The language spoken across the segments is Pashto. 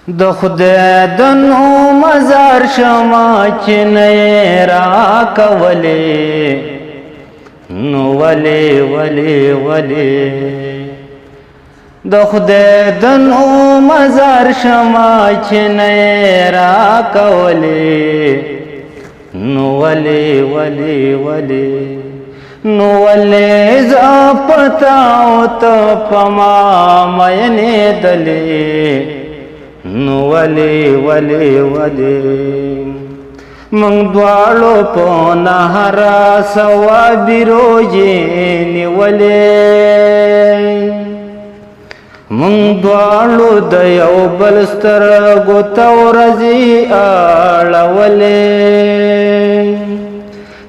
د خدای د نوم مزار شمع چې نه یې راکولې نو ولې د خدای د نوم مزار شمع چې نه یې راکولې نو نو ولې زه پتا او ته په ما مینې دلې نو ولې مونږ دواړو په نهر ثوابي روژې نیولې مونږ دواړو د یو بل سترګو ته ورځې اړولې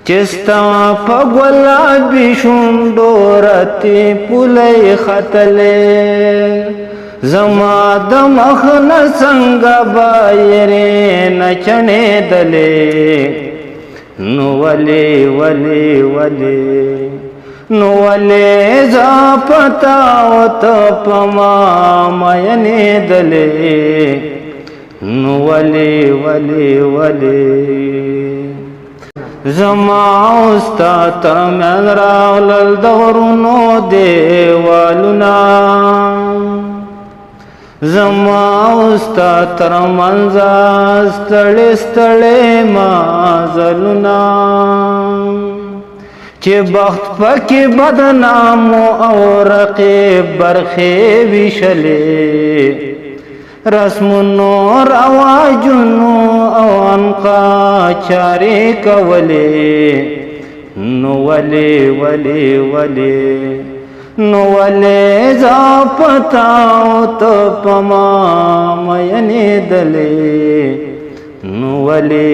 چې ستا په ګلابي شونډو راتې پولۍ ختلې زما د مخ نه څنګه بایرې نه چڼېدلې نو ولې زه پتا او ته په ما مینېدلې نو ولې زما او ستا ترمنځ راغلل د غرونو دیوالونه زما او ستا ترمنځ ستړي مازلونه چې بخت پکې بدنامو او رقیب برخې ویشلې رسمونو رواجونو او عنقا چارې کولې نو ولې زه پتا او ته په ما مینېدلې نو ولې